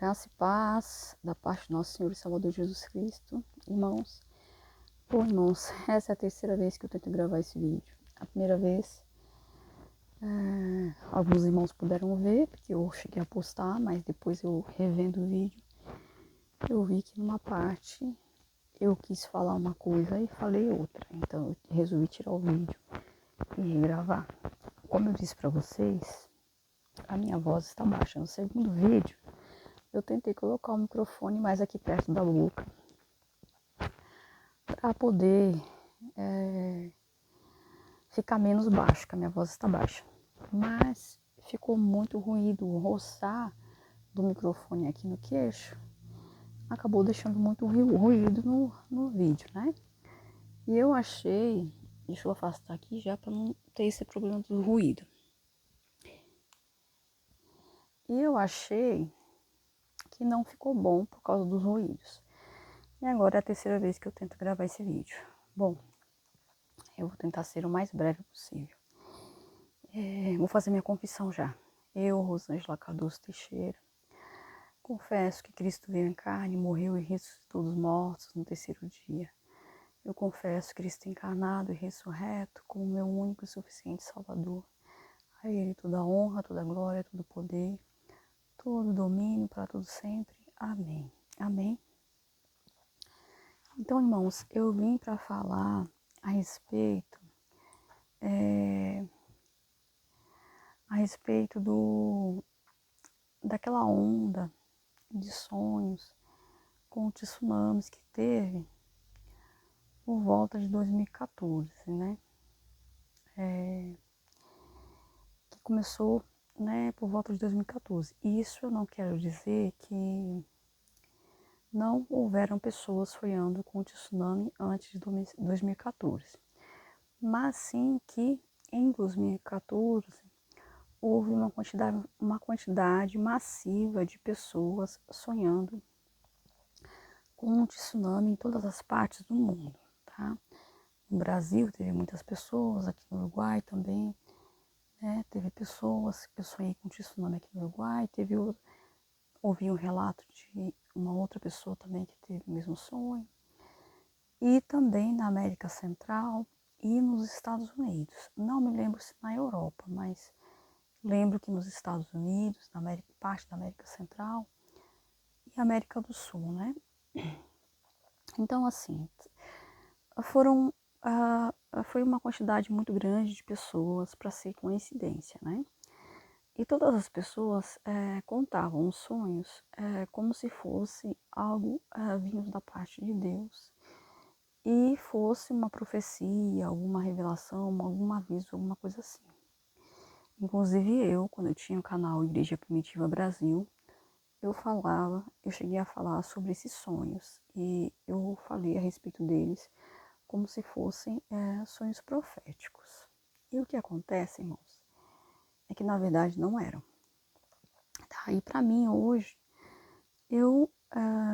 Graça e paz da parte do nosso Senhor e Salvador Jesus Cristo. Irmãos, essa é a terceira vez que eu tento gravar esse vídeo. A primeira vez, alguns irmãos puderam ver, porque eu cheguei a postar, mas depois eu revendo o vídeo, eu vi que numa parte eu quis falar uma coisa e falei outra. Então eu resolvi tirar o vídeo e regravar. Como eu disse para vocês, a minha voz está baixa. No segundo vídeo, eu tentei colocar o microfone mais aqui perto da boca para poder ficar menos baixo, que a minha voz está baixa. Mas ficou muito ruído, o roçar do microfone aqui no queixo acabou deixando muito ruído no vídeo, né? E eu achei, deixa eu afastar aqui já para não ter esse problema do ruído. E eu achei que não ficou bom por causa dos ruídos. E agora é a terceira vez que eu tento gravar esse vídeo. Bom, eu vou tentar ser o mais breve possível. Vou fazer minha confissão já. Eu, Rosângela Cardoso Teixeira, confesso que Cristo veio em carne, morreu e ressuscitou dos mortos no terceiro dia. Eu confesso Cristo encarnado e ressurreto como meu único e suficiente Salvador. A Ele toda a honra, toda a glória, todo o poder, todo o domínio para todo sempre. Amém. Amém. Então, irmãos, eu vim para falar a respeito daquela onda de sonhos com os tsunamis que teve por volta de 2014, né? Que começou, né, por volta de 2014. Isso eu não quero dizer que não houveram pessoas sonhando com o tsunami antes de 2014, mas sim que em 2014 houve uma quantidade massiva de pessoas sonhando com um tsunami em todas as partes do mundo, tá? No Brasil teve muitas pessoas, aqui no Uruguai também, né? Teve pessoas que eu sonhei com tsunami aqui no Uruguai, ouvi um relato de uma outra pessoa também que teve o mesmo sonho, e também na América Central e nos Estados Unidos. Não me lembro se na Europa, mas lembro que nos Estados Unidos, parte da América Central e América do Sul, né? Então, assim, foi uma quantidade muito grande de pessoas para ser coincidência, né? E todas as pessoas contavam os sonhos como se fosse algo vindo da parte de Deus e fosse uma profecia, alguma revelação, algum aviso, alguma coisa assim. Inclusive eu, quando eu tinha o canal Igreja Primitiva Brasil, eu cheguei a falar sobre esses sonhos e eu falei a respeito deles como se fossem sonhos proféticos. E o que acontece, irmãos, é que na verdade não eram. Tá? E para mim hoje, eu,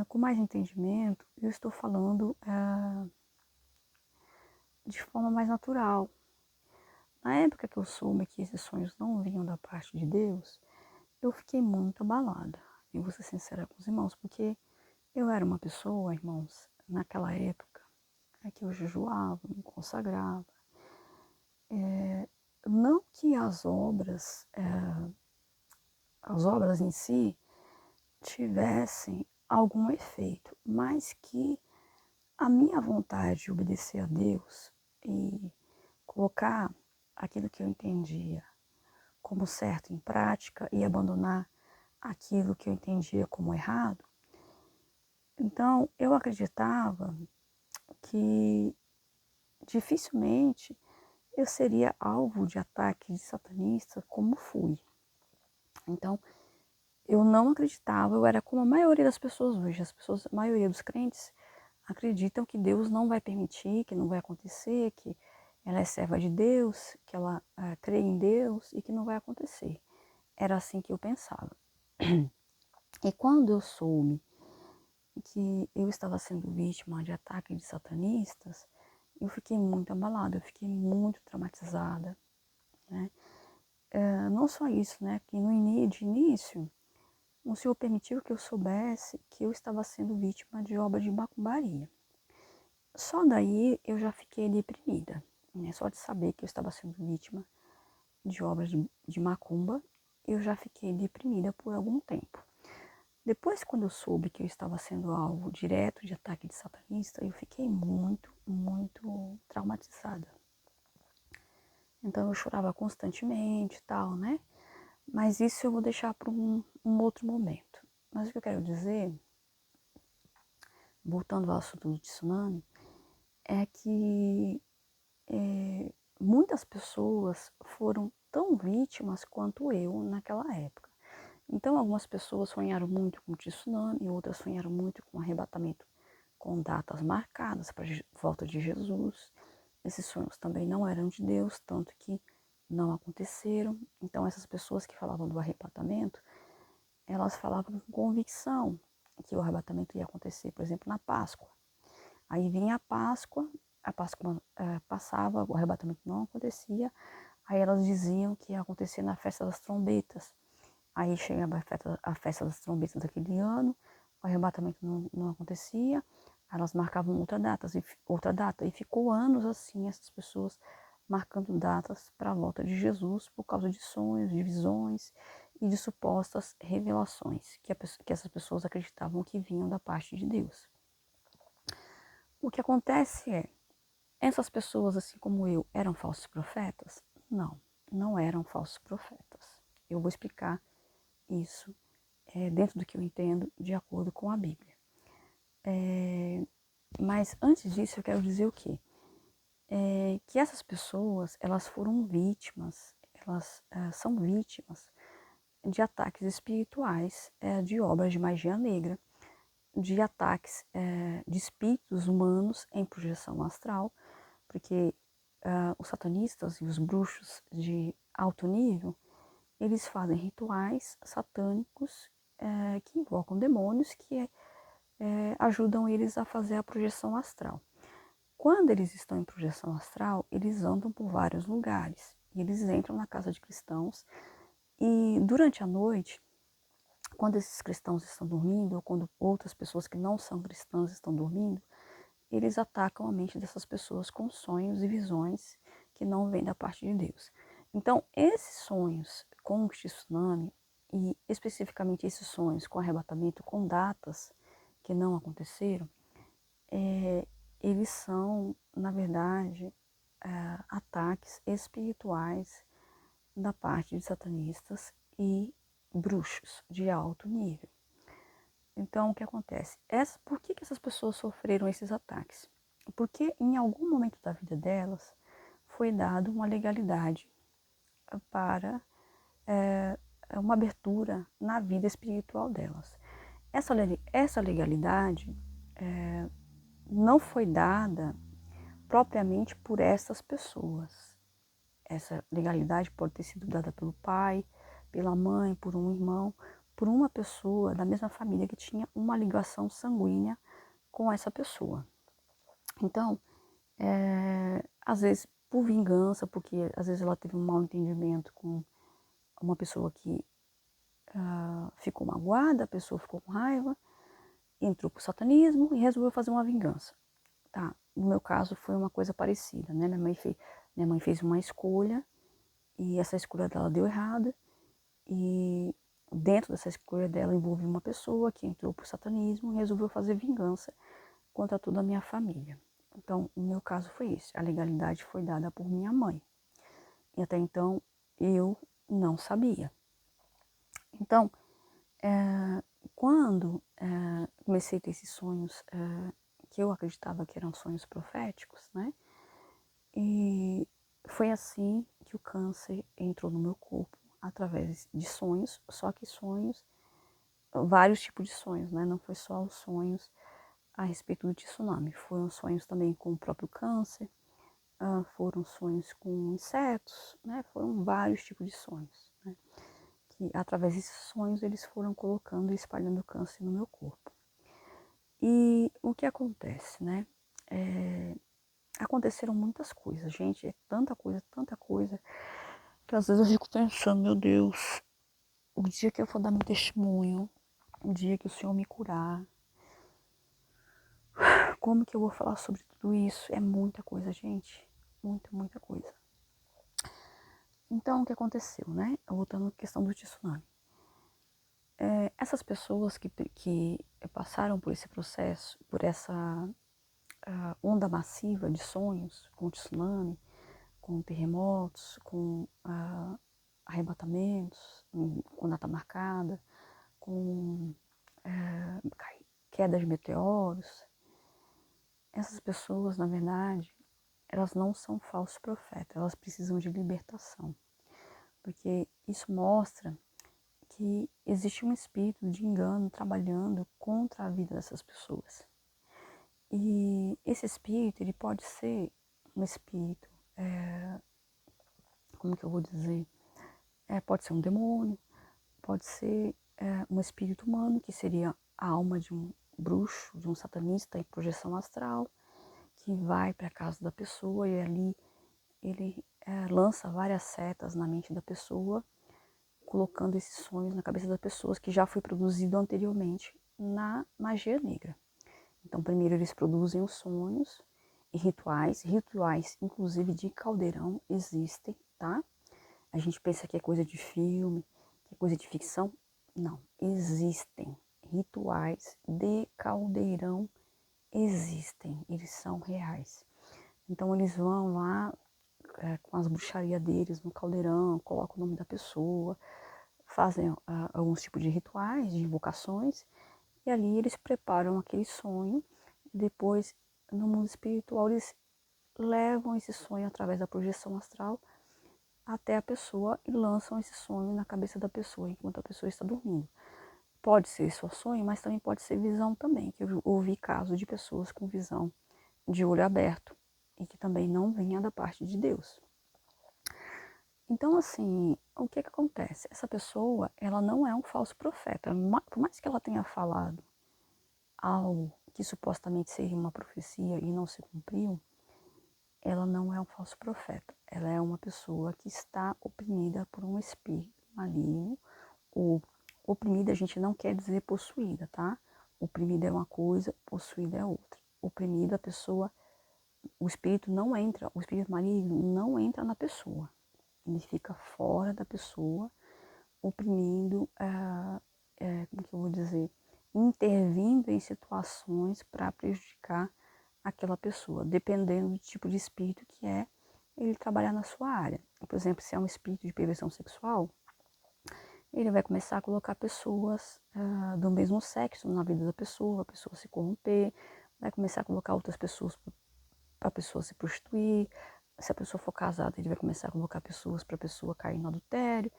com mais entendimento, eu estou falando de forma mais natural. Na época que eu soube que esses sonhos não vinham da parte de Deus, eu fiquei muito abalada. E vou ser sincera com os irmãos, porque eu era uma pessoa, irmãos, naquela época, que eu jejuava, me consagrava. Não que as obras em si tivessem algum efeito, mas que a minha vontade de obedecer a Deus e colocar aquilo que eu entendia como certo em prática e abandonar aquilo que eu entendia como errado. Então, eu acreditava que dificilmente eu seria alvo de ataque de satanista como fui. Então, eu não acreditava, eu era como a maioria das pessoas hoje. A maioria dos crentes acreditam que Deus não vai permitir, que não vai acontecer, que ela é serva de Deus, que ela crê em Deus e que não vai acontecer. Era assim que eu pensava. E quando eu soube que eu estava sendo vítima de ataque de satanistas, eu fiquei muito abalada, eu fiquei muito traumatizada, né? Não só isso, né? Que de início, o Senhor permitiu que eu soubesse que eu estava sendo vítima de obra de macumbaria. Só daí eu já fiquei deprimida, né? Só de saber que eu estava sendo vítima de obras de macumba, eu já fiquei deprimida por algum tempo. Depois, quando eu soube que eu estava sendo alvo direto de ataque de satanista, eu fiquei muito, muito traumatizada. Então eu chorava constantemente e tal, né? Mas isso eu vou deixar para um outro momento. Mas o que eu quero dizer, voltando ao assunto do tsunami, é que muitas pessoas foram tão vítimas quanto eu naquela época. Então, algumas pessoas sonharam muito com o tsunami, outras sonharam muito com o arrebatamento com datas marcadas para a volta de Jesus. Esses sonhos também não eram de Deus, tanto que não aconteceram. Então, essas pessoas que falavam do arrebatamento, elas falavam com convicção que o arrebatamento ia acontecer, por exemplo, na Páscoa. Aí vinha a Páscoa passava, o arrebatamento não acontecia, aí elas diziam que ia acontecer na festa das trombetas. Aí chegava a festa das trombetas daquele ano, o arrebatamento não acontecia, elas marcavam outra data, e ficou anos assim, essas pessoas marcando datas para a volta de Jesus por causa de sonhos, de visões e de supostas revelações que essas pessoas acreditavam que vinham da parte de Deus. O que acontece é, essas pessoas, assim como eu, eram falsos profetas? Não, não eram falsos profetas. Eu vou explicar isso dentro do que eu entendo, de acordo com a Bíblia. Mas antes disso, eu quero dizer o quê? Que essas pessoas, elas foram vítimas, elas são vítimas de ataques espirituais, de obras de magia negra, de ataques de espíritos humanos em projeção astral, porque os satanistas e os bruxos de alto nível, eles fazem rituais satânicos que invocam demônios que ajudam eles a fazer a projeção astral. Quando eles estão em projeção astral, eles andam por vários lugares. E eles entram na casa de cristãos e durante a noite, quando esses cristãos estão dormindo, ou quando outras pessoas que não são cristãs estão dormindo, eles atacam a mente dessas pessoas com sonhos e visões que não vêm da parte de Deus. Então, esses sonhos com o tsunami, e especificamente esses sonhos com arrebatamento, com datas que não aconteceram, eles são, na verdade, ataques espirituais da parte de satanistas e bruxos de alto nível. Então, o que acontece? Por que essas pessoas sofreram esses ataques? Porque em algum momento da vida delas foi dado uma legalidade para uma abertura na vida espiritual delas. Essa legalidade não foi dada propriamente por essas pessoas. Essa legalidade pode ter sido dada pelo pai, pela mãe, por um irmão, por uma pessoa da mesma família que tinha uma ligação sanguínea com essa pessoa. Então, às vezes por vingança, porque às vezes ela teve um mal entendimento com uma pessoa que ficou magoada, a pessoa ficou com raiva, entrou pro satanismo e resolveu fazer uma vingança. Tá, no meu caso foi uma coisa parecida, né? Minha mãe fez uma escolha e essa escolha dela deu errada e dentro dessa escolha dela envolveu uma pessoa que entrou pro satanismo e resolveu fazer vingança contra toda a minha família. Então, no meu caso foi isso. A legalidade foi dada por minha mãe. E até então eu não sabia. Então, quando comecei a ter esses sonhos que eu acreditava que eram sonhos proféticos, né? E foi assim que o câncer entrou no meu corpo, através de sonhos, só que sonhos, vários tipos de sonhos, né? Não foi só os sonhos a respeito do tsunami, foram sonhos também com o próprio câncer, foram sonhos com insetos, né? Foram vários tipos de sonhos, né? Que através desses sonhos eles foram colocando e espalhando câncer no meu corpo. E o que acontece, né? Aconteceram muitas coisas, gente, é tanta coisa, que às vezes eu fico pensando, meu Deus, o dia que eu for dar meu testemunho, o dia que o Senhor me curar. Como que eu vou falar sobre tudo isso? É muita coisa, gente. Muita, muita coisa. Então, o que aconteceu, né? Voltando à questão do tsunami. Essas pessoas que passaram por esse processo, por essa onda massiva de sonhos com tsunami, com terremotos, com arrebatamentos, com data marcada, com queda de meteoros, essas pessoas, na verdade, elas não são falsos profetas, elas precisam de libertação. Porque isso mostra que existe um espírito de engano trabalhando contra a vida dessas pessoas. E esse espírito, ele pode ser um espírito, como que eu vou dizer? Pode ser um demônio, pode ser um espírito humano, que seria a alma de um bruxo, de um satanista em projeção astral, que vai para a casa da pessoa e ali ele lança várias setas na mente da pessoa, colocando esses sonhos na cabeça das pessoas, que já foi produzido anteriormente na magia negra. Então, primeiro eles produzem os sonhos e rituais inclusive de caldeirão, existem, tá? A gente pensa que é coisa de filme, que é coisa de ficção. Não, existem rituais de caldeirão, existem, eles são reais. Então eles vão lá com as bruxarias deles no caldeirão, colocam o nome da pessoa, fazem alguns tipos de rituais, de invocações, e ali eles preparam aquele sonho, e depois no mundo espiritual eles levam esse sonho através da projeção astral até a pessoa e lançam esse sonho na cabeça da pessoa enquanto a pessoa está dormindo. Pode ser só sonho, mas também pode ser visão também, que eu ouvi casos de pessoas com visão de olho aberto e que também não vinha da parte de Deus. Então, assim, o que acontece? Essa pessoa, ela não é um falso profeta. Por mais que ela tenha falado algo que supostamente seria uma profecia e não se cumpriu, ela não é um falso profeta. Ela é uma pessoa que está oprimida por um espírito maligno. Ou oprimida a gente não quer dizer possuída, tá? Oprimida é uma coisa, possuída é outra. Oprimida a pessoa, o espírito não entra, o espírito maligno não entra na pessoa. Ele fica fora da pessoa, oprimindo, como que eu vou dizer, intervindo em situações para prejudicar aquela pessoa, dependendo do tipo de espírito que é ele trabalhar na sua área. Por exemplo, se é um espírito de perversão sexual, ele vai começar a colocar pessoas do mesmo sexo na vida da pessoa, a pessoa se corromper, vai começar a colocar outras pessoas para a pessoa se prostituir. Se a pessoa for casada, ele vai começar a colocar pessoas para a pessoa cair no adultério.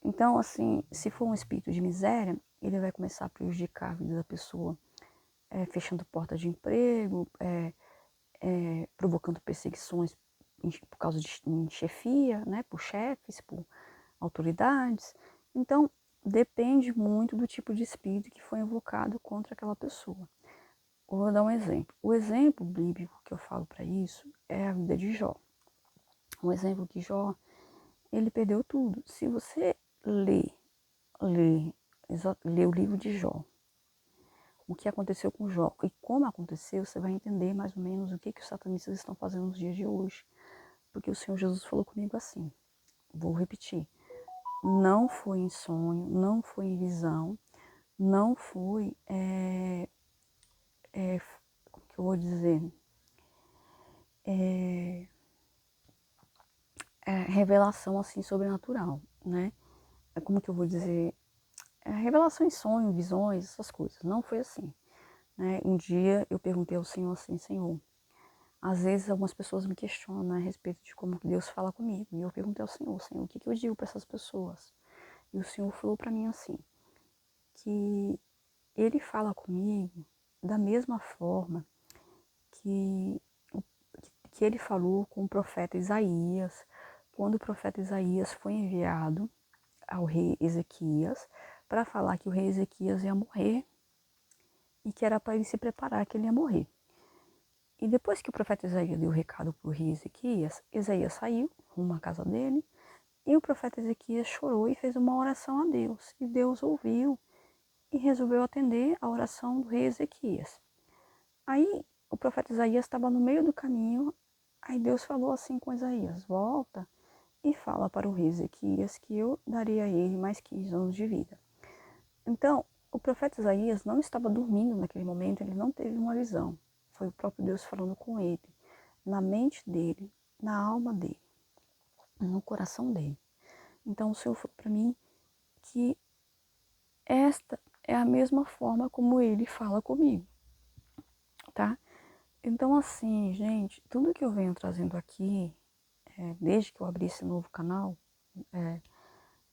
Então, assim, se for um espírito de miséria, ele vai começar a prejudicar a vida da pessoa, fechando portas de emprego, provocando perseguições por causa de chefia, né, por chefes, por autoridades. Então, depende muito do tipo de espírito que foi invocado contra aquela pessoa. Vou dar um exemplo. O exemplo bíblico que eu falo para isso é a vida de Jó. Um exemplo que Jó, ele perdeu tudo. Se você ler o livro de Jó, o que aconteceu com Jó e como aconteceu, você vai entender mais ou menos o que os satanistas estão fazendo nos dias de hoje. Porque o Senhor Jesus falou comigo assim, vou repetir, não foi em sonho, não foi em visão, não foi, como que eu vou dizer, revelação assim sobrenatural, né? Como que eu vou dizer, revelação em sonho, visões, essas coisas. Não foi assim, né? Um dia eu perguntei ao Senhor assim, Senhor, às vezes algumas pessoas me questionam, né, a respeito de como Deus fala comigo. E eu perguntei ao Senhor, Senhor, o que eu digo para essas pessoas? E o Senhor falou para mim assim, que Ele fala comigo da mesma forma que, que Ele falou com o profeta Isaías, quando o profeta Isaías foi enviado ao rei Ezequias para falar que o rei Ezequias ia morrer e que era para ele se preparar que ele ia morrer. E depois que o profeta Isaías deu o recado para o rei Ezequias, Isaías saiu rumo à casa dele e o profeta Ezequias chorou e fez uma oração a Deus. E Deus ouviu e resolveu atender a oração do rei Ezequias. Aí o profeta Isaías estava no meio do caminho, aí Deus falou assim com Isaías: volta e fala para o rei Ezequias que eu darei a ele mais 15 anos de vida. Então, o profeta Isaías não estava dormindo naquele momento, ele não teve uma visão. Foi o próprio Deus falando com ele, na mente dele, na alma dele, no coração dele. Então, o Senhor falou para mim que esta é a mesma forma como ele fala comigo, tá? Então, assim, gente, tudo que eu venho trazendo aqui, desde que eu abri esse novo canal,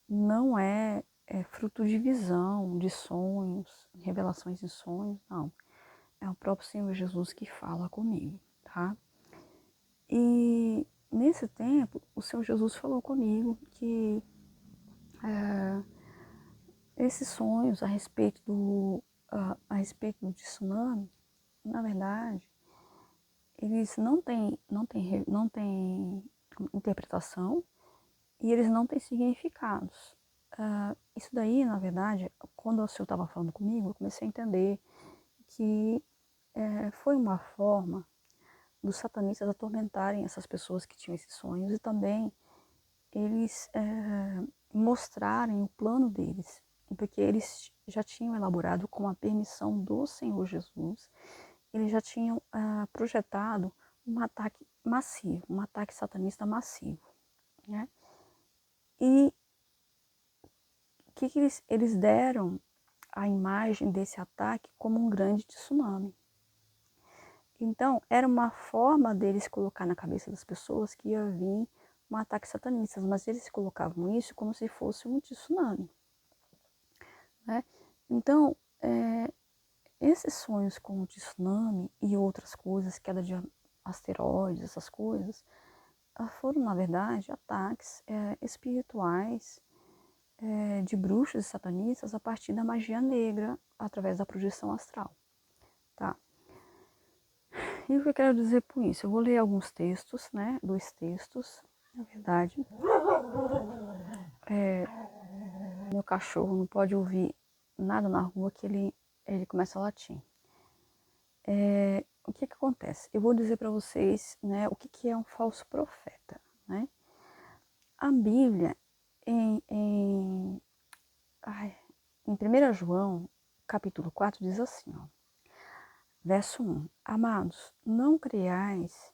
não é fruto de visão, de sonhos, revelações de sonhos, não. É o próprio Senhor Jesus que fala comigo, tá? E nesse tempo, o Senhor Jesus falou comigo que esses sonhos a respeito do tsunami, na verdade, eles não têm interpretação e eles não têm significados. Isso daí, na verdade, quando o Senhor estava falando comigo, eu comecei a entender que foi uma forma dos satanistas atormentarem essas pessoas que tinham esses sonhos e também eles mostrarem o plano deles, porque eles já tinham elaborado com a permissão do Senhor Jesus, eles já tinham projetado um ataque massivo, um ataque satanista massivo, né? E o que eles deram a imagem desse ataque como um grande tsunami. Então, era uma forma deles colocar na cabeça das pessoas que ia vir um ataque satanista, mas eles colocavam isso como se fosse um tsunami, né? Então, esses sonhos com o tsunami e outras coisas, queda de asteroides, essas coisas, foram, na verdade, ataques espirituais de bruxos e satanistas a partir da magia negra, através da projeção astral, tá? E o que eu quero dizer por isso? Eu vou ler alguns textos, né? 2 textos, na verdade. Meu cachorro não pode ouvir nada na rua que ele começa a latir. O que acontece? Eu vou dizer para vocês, né, o que é um falso profeta, né? A Bíblia, em 1 João, capítulo 4, diz assim, ó, verso 1. Amados, não creais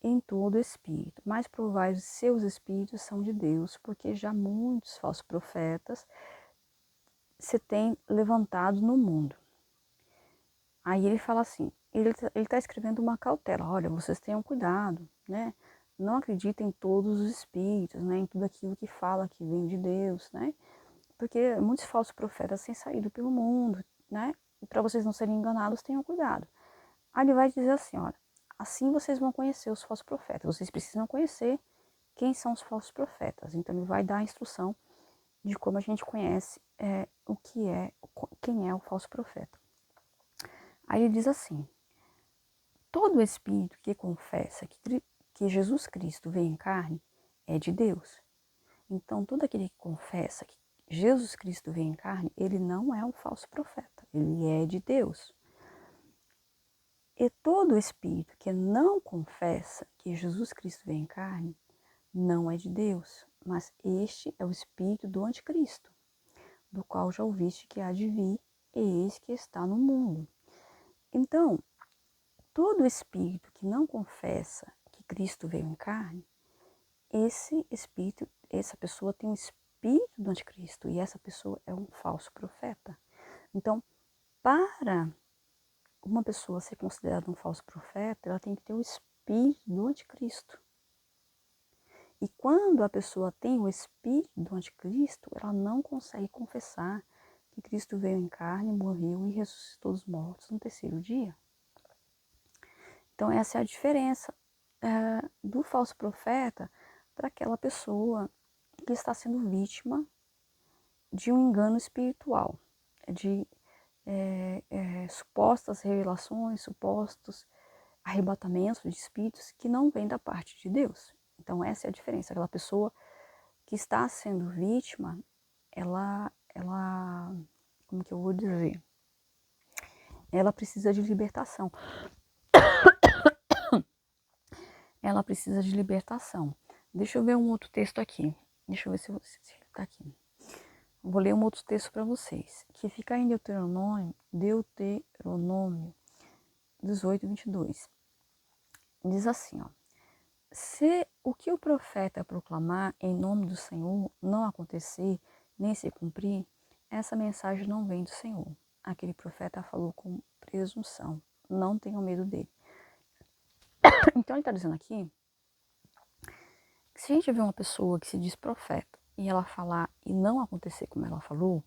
em todo espírito, mas provai se seus espíritos são de Deus, porque já muitos falsos profetas se têm levantado no mundo. Aí ele fala assim, ele está escrevendo uma cautela, olha, vocês tenham cuidado, né? Não acreditem em todos os espíritos, né? Em tudo aquilo que fala que vem de Deus, né? Porque muitos falsos profetas têm saído pelo mundo, né? E para vocês não serem enganados, tenham cuidado. Aí ele vai dizer assim, olha, assim vocês vão conhecer os falsos profetas. Vocês precisam conhecer quem são os falsos profetas. Então ele vai dar a instrução de como a gente conhece quem é o falso profeta. Aí ele diz assim, todo espírito que confessa que Jesus Cristo veio em carne é de Deus. Então todo aquele que confessa que Jesus Cristo veio em carne, ele não é um falso profeta, ele é de Deus. E todo espírito que não confessa que Jesus Cristo veio em carne, não é de Deus, mas este é o espírito do anticristo, do qual já ouviste que há de vir, e eis que está no mundo. Então, todo espírito que não confessa que Cristo veio em carne, esse espírito, essa pessoa tem um espírito do anticristo, e essa pessoa é um falso profeta. Então, para uma pessoa ser considerada um falso profeta, ela tem que ter o espírito do anticristo. E quando a pessoa tem o espírito do anticristo, ela não consegue confessar que Cristo veio em carne, morreu e ressuscitou dos mortos no 3º dia. Então essa é a diferença do falso profeta para aquela pessoa que está sendo vítima de um engano espiritual, de supostas revelações, supostos arrebatamentos de espíritos que não vêm da parte de Deus. Então essa é a diferença. Aquela pessoa que está sendo vítima, ela, como como que eu vou dizer? Ela precisa de libertação. Ela precisa de libertação. Deixa eu ver um outro texto aqui. Deixa eu ver se ele tá aqui. Vou ler um outro texto para vocês, que fica em Deuteronômio 18, 22. Diz assim, ó. Se o que o profeta proclamar em nome do Senhor não acontecer, nem se cumprir, essa mensagem não vem do Senhor. Aquele profeta falou com presunção. Não tenham medo dele. Então ele está dizendo aqui que se a gente vê uma pessoa que se diz profeta e ela falar e não acontecer como ela falou,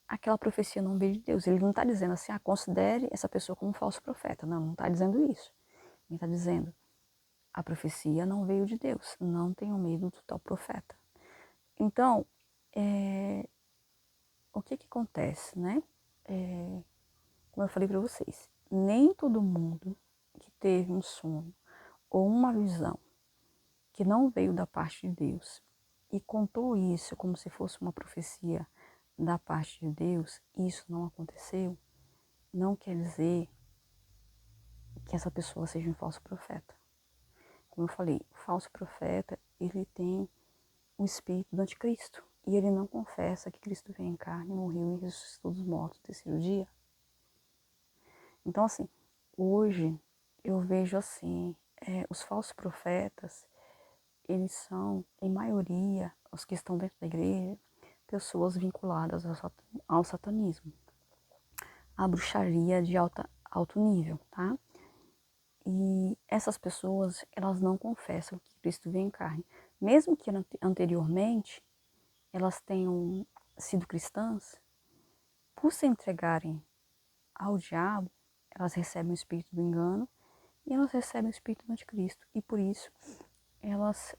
aquela profecia não veio de Deus. Ele não está dizendo assim, considere essa pessoa como um falso profeta. Não, não está dizendo isso. Ele está dizendo, a profecia não veio de Deus. Não tenham medo do tal profeta. Então, o que acontece, né? Como eu falei para vocês, nem todo mundo que teve um sonho ou uma visão que não veio da parte de Deus e contou isso como se fosse uma profecia da parte de Deus, e isso não aconteceu, não quer dizer que essa pessoa seja um falso profeta. Como eu falei, o falso profeta, ele tem o espírito do anticristo, e ele não confessa que Cristo veio em carne, morreu e ressuscitou dos mortos no terceiro dia. Então, assim, hoje eu vejo assim, os falsos profetas, eles são, em maioria, os que estão dentro da igreja, pessoas vinculadas ao satanismo, à bruxaria de alto nível, tá? E essas pessoas, elas não confessam que Cristo veio em carne. Mesmo que anteriormente elas tenham sido cristãs, por se entregarem ao diabo, elas recebem o espírito do engano e elas recebem o espírito do anticristo. E por isso elas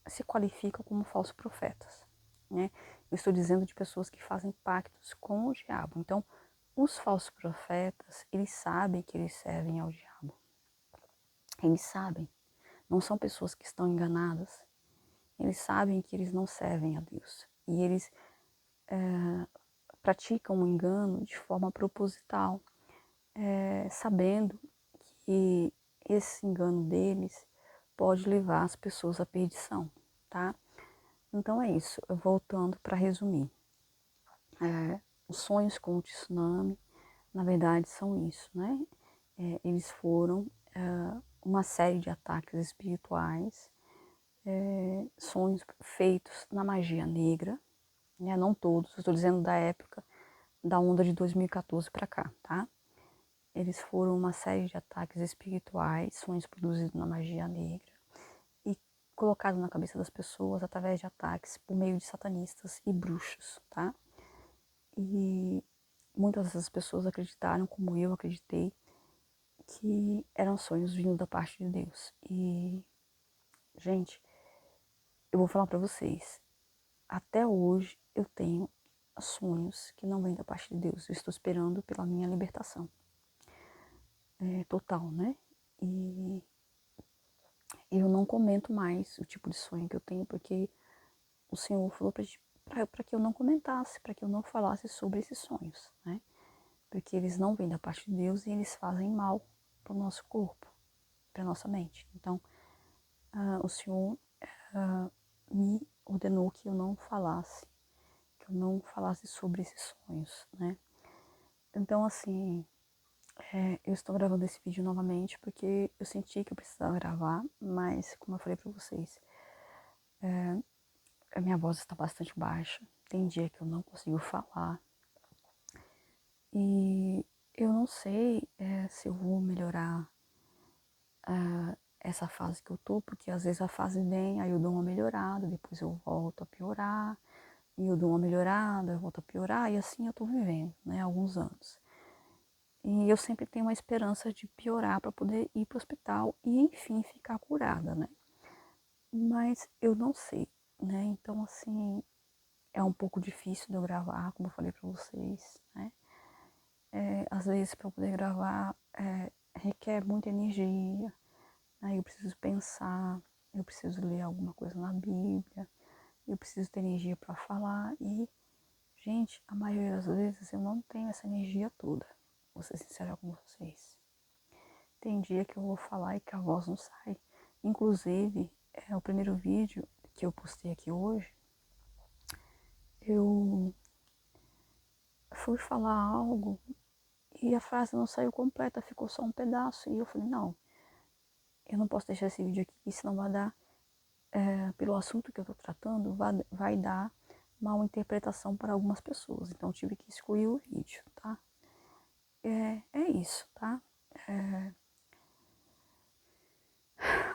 se qualificam como falsos profetas, né? Eu estou dizendo de pessoas que fazem pactos com o diabo. Então, os falsos profetas, eles sabem que eles servem ao diabo. Eles sabem. Não são pessoas que estão enganadas. Eles sabem que eles não servem a Deus. E eles praticam o engano de forma proposital, sabendo que esse engano deles pode levar as pessoas à perdição, tá? Então é isso, voltando para resumir. Os sonhos com o tsunami, na verdade, são isso, né? Eles foram uma série de ataques espirituais, sonhos feitos na magia negra, né? Não todos, estou dizendo da época da onda de 2014 para cá, tá? Eles foram uma série de ataques espirituais, sonhos produzidos na magia negra e colocados na cabeça das pessoas através de ataques por meio de satanistas e bruxos, tá? E muitas dessas pessoas acreditaram, como eu acreditei, que eram sonhos vindos da parte de Deus. E, gente, eu vou falar para vocês, até hoje eu tenho sonhos que não vêm da parte de Deus. Eu estou esperando pela minha libertação total, né? E eu não comento mais o tipo de sonho que eu tenho, porque o Senhor falou para que eu não comentasse, para que eu não falasse sobre esses sonhos, né? Porque eles não vêm da parte de Deus e eles fazem mal para o nosso corpo, para a nossa mente. Então, o Senhor me ordenou que eu não falasse, sobre esses sonhos, né? Então, assim, eu estou gravando esse vídeo novamente porque eu senti que eu precisava gravar, mas, como eu falei para vocês, a minha voz está bastante baixa. Tem dia que eu não consigo falar. E eu não sei se eu vou melhorar essa fase que eu tô, porque às vezes a fase vem, aí eu dou uma melhorada, depois eu volto a piorar, e eu dou uma melhorada, eu volto a piorar, e assim eu tô vivendo, né, há alguns anos. E eu sempre tenho uma esperança de piorar para poder ir para o hospital e, enfim, ficar curada, né? Mas eu não sei, né? Então, assim, é um pouco difícil de eu gravar, como eu falei para vocês, né? Às vezes, para poder gravar, requer muita energia, né? Eu preciso pensar, eu preciso ler alguma coisa na Bíblia, eu preciso ter energia para falar e, Gente, a maioria das vezes eu não tenho essa energia toda. Vou ser sincera com vocês. Tem dia que eu vou falar e que a voz não sai. Inclusive, o primeiro vídeo que eu postei aqui hoje, eu fui falar algo e a frase não saiu completa, ficou só um pedaço. E eu falei, não, eu não posso deixar esse vídeo aqui, senão vai dar, pelo assunto que eu tô tratando, vai dar mal interpretação para algumas pessoas. Então eu tive que excluir o vídeo, tá? É isso, tá?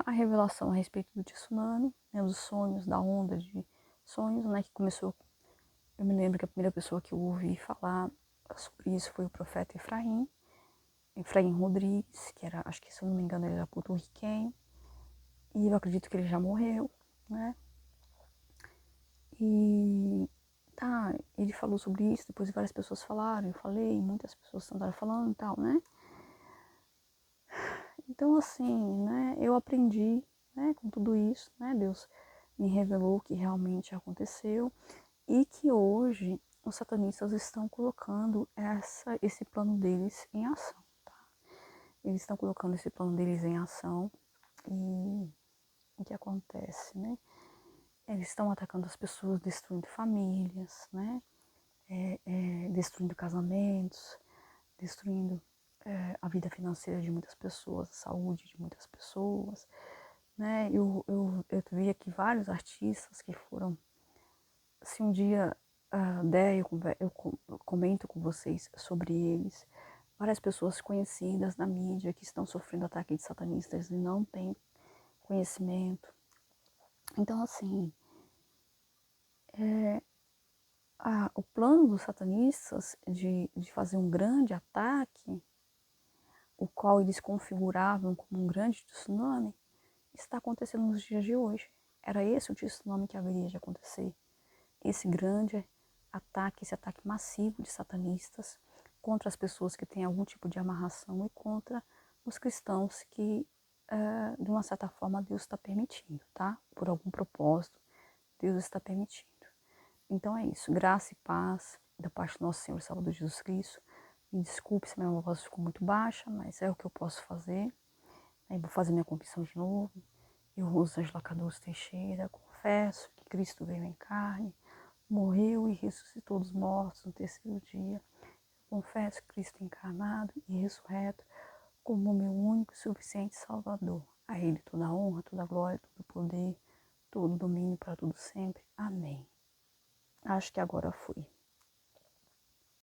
A revelação a respeito do tsunami, né, dos sonhos, da onda de sonhos, né, que começou. Eu me lembro que a primeira pessoa que eu ouvi falar sobre isso foi o profeta Efraim Rodrigues, que era, acho que se eu não me engano, ele era porto-riquenho, e eu acredito que ele já morreu, né? E tá, ele falou sobre isso, depois várias pessoas falaram, eu falei, muitas pessoas andaram falando e tal, né? Então, assim, né, eu aprendi, né, com tudo isso, né, Deus me revelou o que realmente aconteceu e que hoje os satanistas estão colocando esse plano deles em ação, tá? Eles estão colocando esse plano deles em ação e o que acontece, né? Eles estão atacando as pessoas, destruindo famílias, né? Destruindo casamentos, destruindo a vida financeira de muitas pessoas, a saúde de muitas pessoas, né? Eu vi aqui vários artistas que foram, se um dia der, eu comento com vocês sobre eles, várias pessoas conhecidas na mídia que estão sofrendo ataques de satanistas e não têm conhecimento. Então, assim, o plano dos satanistas de fazer um grande ataque, o qual eles configuravam como um grande tsunami, está acontecendo nos dias de hoje. Era esse o tsunami que haveria de acontecer. Esse grande ataque, esse ataque massivo de satanistas contra as pessoas que têm algum tipo de amarração e contra os cristãos que, de uma certa forma, Deus está permitindo, tá? Por algum propósito, Deus está permitindo. Então é isso, graça e paz da parte do nosso Senhor e Salvador Jesus Cristo. Me desculpe se minha voz ficou muito baixa, mas é o que eu posso fazer. Aí vou fazer minha confissão de novo. Eu, Rosângela Cardoso Teixeira, confesso que Cristo veio em carne, morreu e ressuscitou dos mortos no terceiro dia. Confesso Cristo encarnado e ressurreto como meu único e suficiente Salvador. A Ele toda a honra, toda a glória, todo o poder, todo o domínio para tudo sempre. Amém. Acho que agora fui.